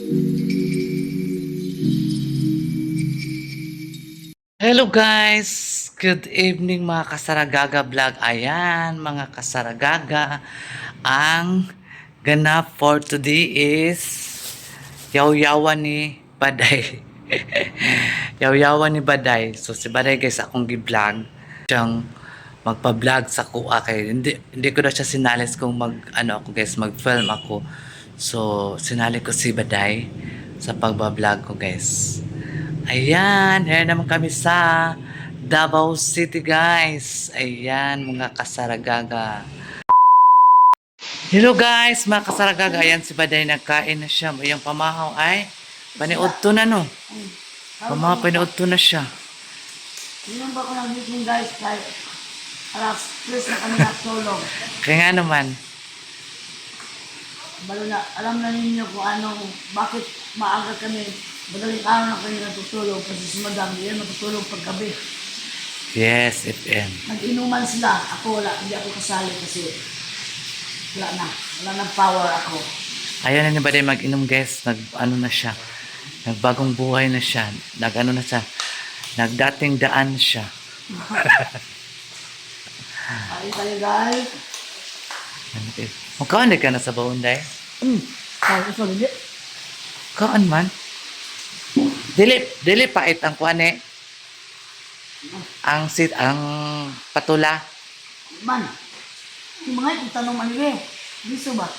Hello guys! Good evening mga Kasaragaga vlog. Ayan mga Kasaragaga. Ang ganap for today is yaw-yawan ni Baday. Yaw-yawan ni Baday. So si Baday guys akong gi-vlog. Siyang magpa-vlog sa kuha kay hindi ko na siya sinalis kung ako guys mag-film ako. So sinali ko si Baday sa pagba-vlog ko guys. Ayan, here naman kami sa Davao City guys. Ayan, mga Kasaragaga. Hello guys, mga Kasaragaga. Ayan si Baday, nagkain na siya. Yung pamahaw ay paniudto na no. Pamahaw paniudto na siya. Yun ba ko ng meeting guys, kahit alas 3 na kami natulog. Kaya nga naman. Balo na, alam na ninyo kung bakit maaga kami, madaling araw na kami natutulog kasi si Madam, yan matutulog paggabi. Yes, FM. Nag-inuman sila, ako wala, hindi ako kasali kasi wala na power ako. Ayan na ni Baday mag-inom guys. Na siya. Nagbagong buhay na siya. Na siya. Nagdating daan siya. Ayun tayo guys. Magkaan ka na sa baon, Day? Kaya ko hindi. Kaan man? Dili pait ang kuane. Ang patula. Man, yung mga itong tanong manili, biso ba?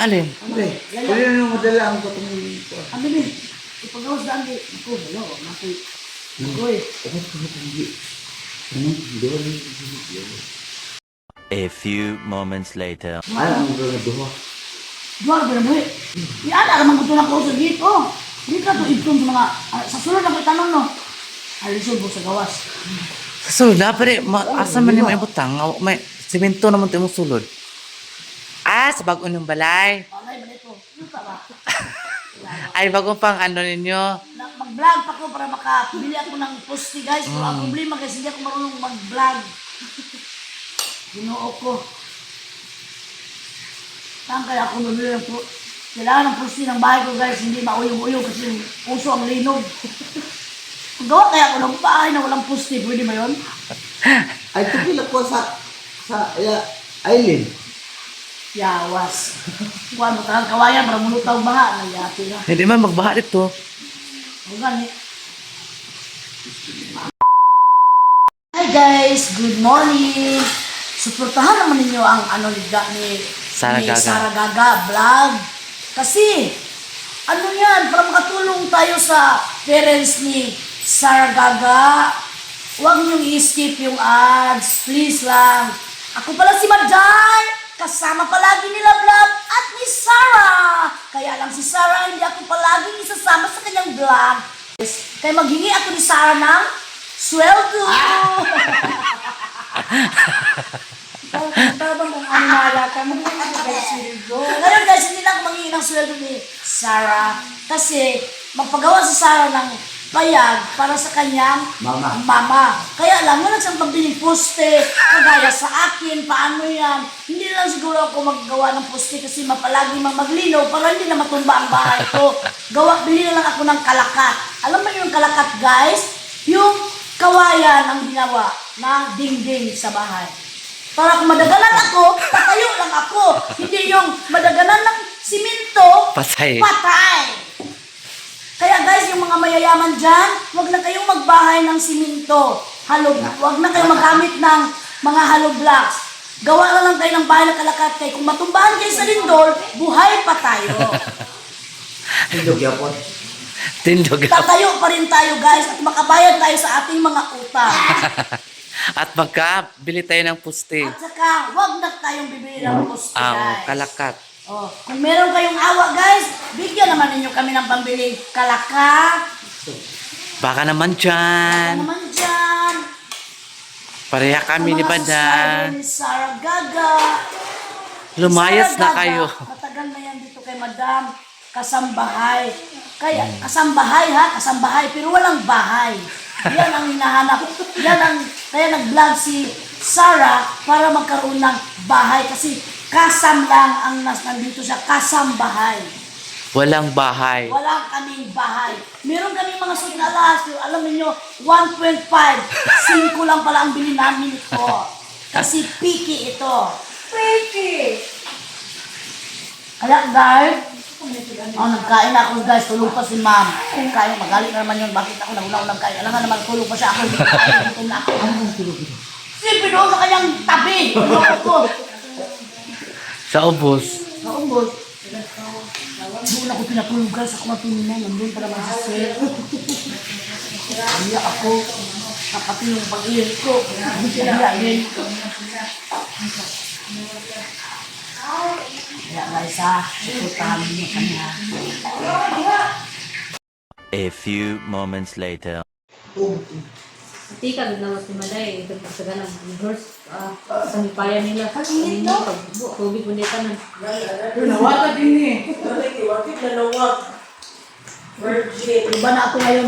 Alin? Hindi. Pwede na madala ang katong dito. Ang bilin, ipagawas daan di. Iko, wala, naku. Uy. A few moments later. Ano ang mga duha? Duwag ba na mo eh? Yan, alam mo ito na ko sa dito. Hindi ka ito itong mga, sa sulod na ko itanong no. Alisod mo sa gawas. So, dapat asa man yung ibutang. May simento naman ito yung sulod. Sa bagong yung balay. Palay ba nito? Ano ka ba? Ay, bagong pang ninyo. Mag-vlog pa ko para makabili ako ng posti guys. Kung ang problema guys, hindi ako marunong mag-vlog. Ginoo ko. Saan kaya ako nabili ng kailangan ng posti ng bahay ko guys, hindi mauyog-uyog kasi yung puso ang linog. Kung gawa kaya ako ng bahay na walang posti, pwede ba yun? Ay, tukil ako sa island. Yawas. Kuha mo talang kawayan para mulutaw baha. Nagyati na. Hindi man magbaha dito. Ang gani. Hi guys! Good morning! Suportahan naman ninyo ang ni Saragaga. Saragaga vlog. Kasi, yan, para makatulong tayo sa parents ni Saragaga. Huwag niyong i-skip yung ads. Please lang. Ako pala si Maday. Kasama palagi nila vlog at ni Sarah. Kaya lang si Sarah, hindi ako palaging isasama sa kanyang vlog. Kaya maghingi ako ni Sarah ng sweldo. Tabang kung animala ka, maghingi ako ng sweldo. Ngayon guys, hindi lang maghingi ng sweldo ni Sarah. Kasi magpagawa si Sarah ng payag para sa kanyang mama. Kaya lang, wala siyang pagbiling poste, kagaya sa akin, paano yan. Hindi lang siguro ako maggawa ng poste kasi mapalagi maglinaw para hindi na matumba ang bahay ko. Bili na lang ako ng kalakat. Alam mo yung kalakat guys? Yung kawayan ang ginawa na dingding sa bahay. Para kung madagalan ako, tatayo lang ako. Hindi yung madagalan ng simento, Patay. Kaya guys, yung mga mayayaman dyan, huwag na kayong magbahay ng simento. Huwag na kayong magamit ng mga hollow blocks. Gawa na lang kayo ng bahay na kalakat kayo. Kung matumbahan kayo sa lindol, buhay pa tayo. Tindog yapon. Tindog. Tatayo pa rin tayo guys at makabayad tayo sa ating mga utang. At magkabili tayo ng puste. At saka, huwag na tayong bibili ng poste guys. Kalakat. Kung meron kayong awa guys, bigyan naman ninyo kami ng pambili kalakat. Baka naman Ano dyan. naman dyan? Pareha kami ni Sa mga Bada. subscriber ni Saragaga. Lumayas na Saragaga, kayo. Matagal na yan dito kay Madam. Kasambahay. Kaya, kasambahay ha? Kasambahay. Pero walang bahay. Yan ang hinahanap. Kaya nag-vlog si Sarah para magkaroon ng bahay. Kasi kasam lang ang nandito siya. Kasambahay. Walang bahay. Walang kaming bahay. Meron kami mga suit na alas, alam niyo, 1.5. 5 lang pala ang bili namin ito. Kasi picky ito. Picky! Kaya guys, nagkain ako guys, tulog pa si ma'am. Kaya magaling na naman yun, bakit ako nagulang kain. Alam nga naman, tulog pa siya ako, hindi ko kaya, gutom na ako. Siyempre doon sa kanyang tabi, tulog ko. Sa ubos. Naumbos. Doon ako pinatulog guys, ako matulog na, nandun pa naman sa sir. Kaya ako, kapati yung pag-iil ko. Kaya guys suportahan niyo kanya. A few moments later. Hindi ka ginawa si Maday, ito sa ganang reverse sa hipaya nila. Hindi pag tubig kundi ka na. Nawala din eh. Wakit na nawag. Virgin. Iba na ako ngayon.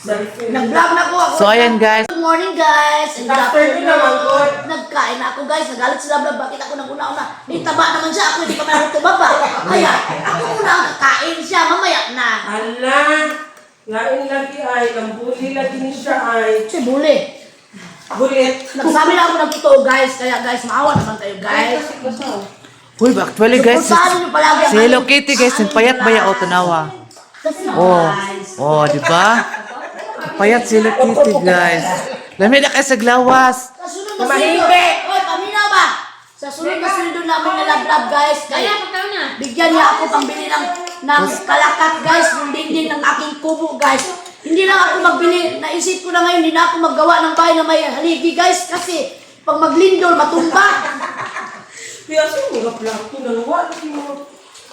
Nag-vlog na ako. So ayan guys. Good morning guys. And good Afternoon naman, good. Nagkain na ako guys. Nagalit sila vlog. Bakit ako nang una-una? May taba naman siya. Ako hindi pa marunong tumaba. Kaya ako muna ang kakain siya. Mamaya na. Ala. Lain lagi ay. Nambuli lagi ni siya ay. Si Buli. Bulit. Nagsabi na ako ng totoo guys. Kaya guys, maawa naman kayo guys. Uy, actually guys, Suportahan niyo palagi ang si Hello Kitty guys, yung payat ba yung tanawa? Kasi Oh, guys. oh, di ba? Payat si Hello Kitty guys. Lamig na kayo sa glawas. Sa sunod na Tumahimik! sunod. Oy, paminaw ba? Sa sunod na sunod namin na love guys. Kaya Kaya pagkaw na. bigyan niya ako pambili ng kalakat guys, ng dingding ng aking kubo guys. Hindi lang ako magbili, naisip ko na ngayon, hindi na ako maggawa ng bahay na may haligi guys, kasi pag maglindol, matumba. Kaya sa mga plato na nawala yung mga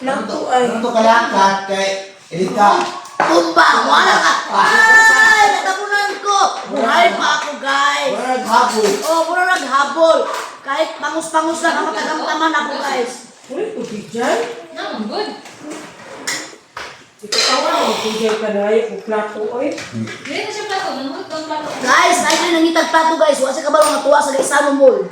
plato ay. Ano to kalakat kay Erika? Tumba, wala ka. Ay, natapunan ko. Buhay pa ako guys. Wala naghabol. Oh, puro naghabol. Kahit pangus-pangus lang, ang matagamtaman ako guys. Uy, tubig dyan. No, good. Ikaw tawa na magpugay ka na yung plato ay. Hindi na siya plato. Nanuhot ang plato. Guys, ay ko nangitag plato guys. Wala sa kabalong natuwa sa Gaisano Mall.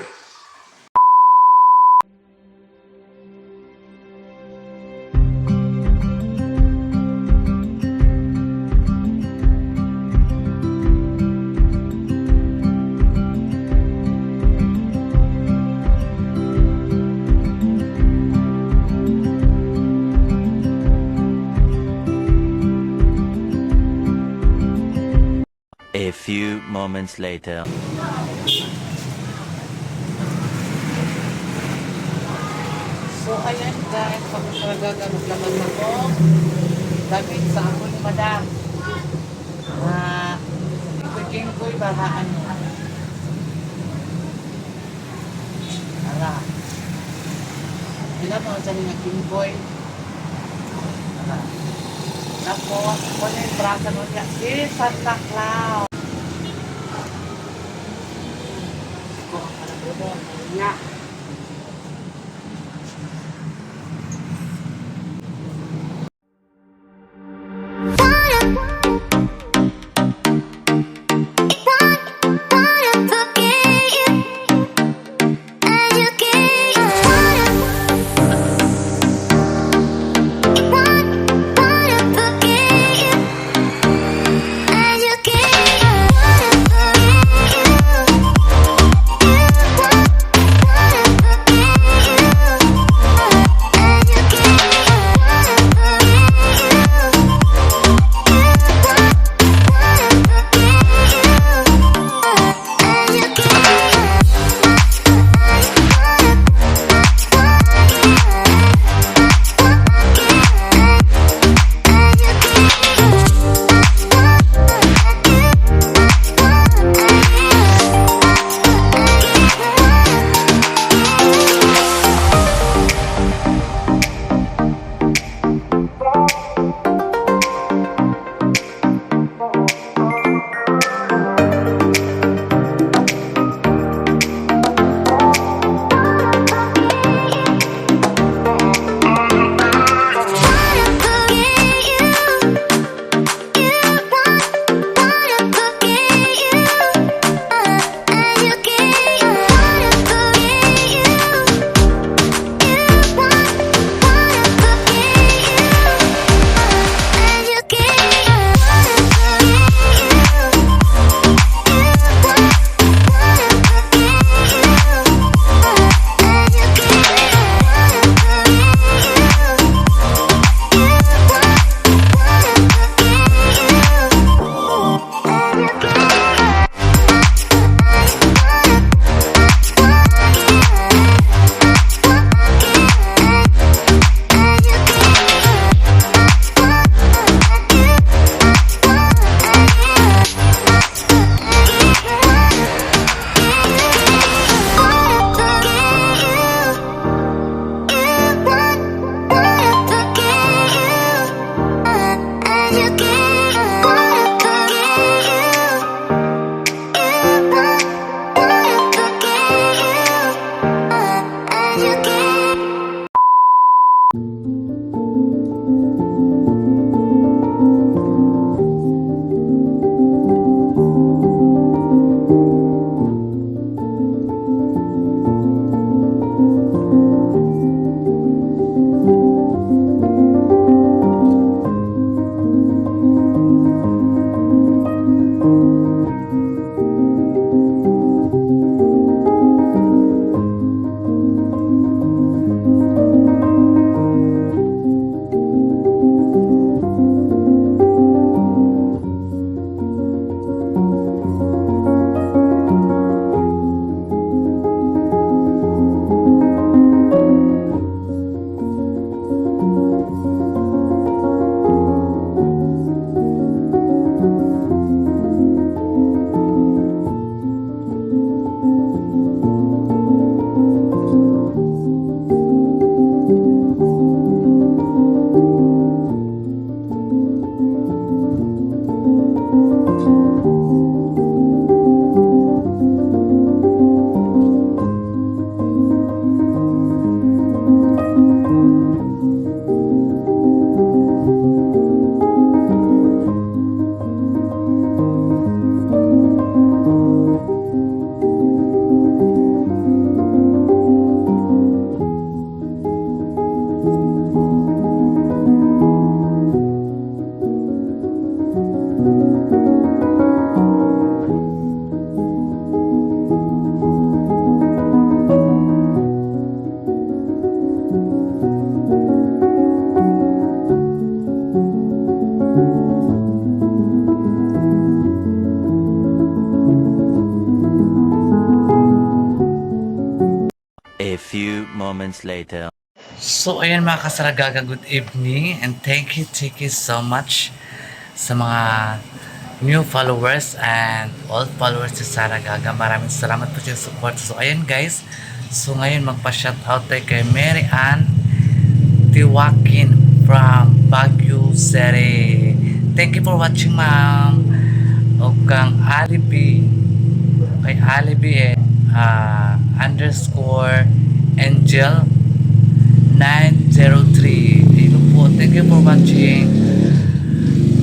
A few moments later. So ayan guys, pag talaga maglaman ako, damit sa ako ni Madam. Ikoy bahaan mo. Ara. Ilan mo sa mga kingkoy? Ara. Tapos, kung yung brasa mo niya, si Santa Claus. Kung ano niya. moments later. So, ayan mga kasaragaga, good evening and thank you so much sa mga new followers and old followers sa Saragaga. Maraming salamat po sa support. So, ayan guys. So, ngayon magpa-shoutout tayo kay Mary Ann Tiwakin from Baguio City. Thank you for watching, ma'am. O kang Alibi. Kay Alibi underscore Angel 903. Hello po. Thank you for watching.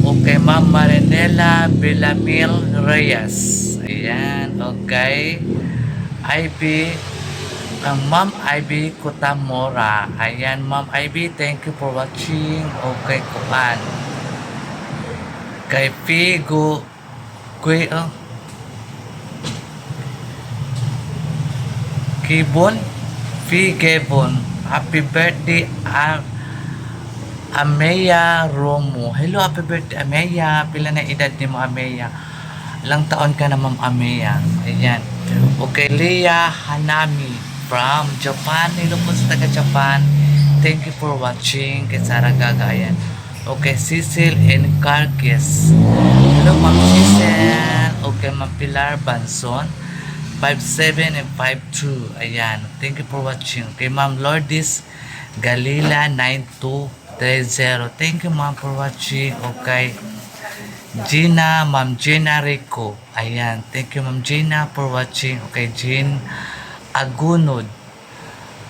Okay, Ma'am Marinela Villamil Reyes. Ayan. Okay. IB. Ang Ma'am IB Kutamora. Ayan, Ma'am IB. Thank you for watching. Okay, Kuan. Kay Figo. Kibon. Figebon. Happy birthday, Ameya Romo. Hello, happy birthday, Ameya. Pila na edad ni mo, Ameya? Ilang taon ka na, Ma'am Ameya? Ayan. Okay, Leah Hanami from Japan. Hello po sa taga-Japan. Thank you for watching. Kay Saragaga. Ayan. Okay, Cecil and Cargis. Hello, Ma'am Cecil. Okay, Ma'am Pilar Banson. 5'7" and 5'2". Ayan. Thank you for watching. Kay Ma'am Lourdes Galila 9230. Thank you, Ma'am, for watching. Okay. Gina, Ma'am Gina Rico. Ayan. Thank you, Ma'am Gina, for watching. Okay. Jean Agunod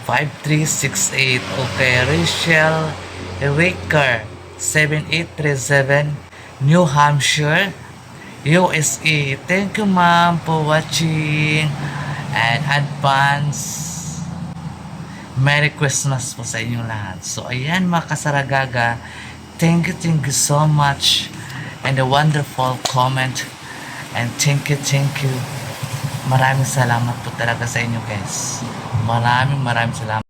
5368. Okay. Rachel Ricker 7837 New Hampshire, USA. Thank you, ma'am, for watching and advance Merry Christmas po sa inyong lahat. So, ayan mga kasaragaga, thank you so much and a wonderful comment and thank you. Maraming salamat po talaga sa inyo guys. Maraming salamat.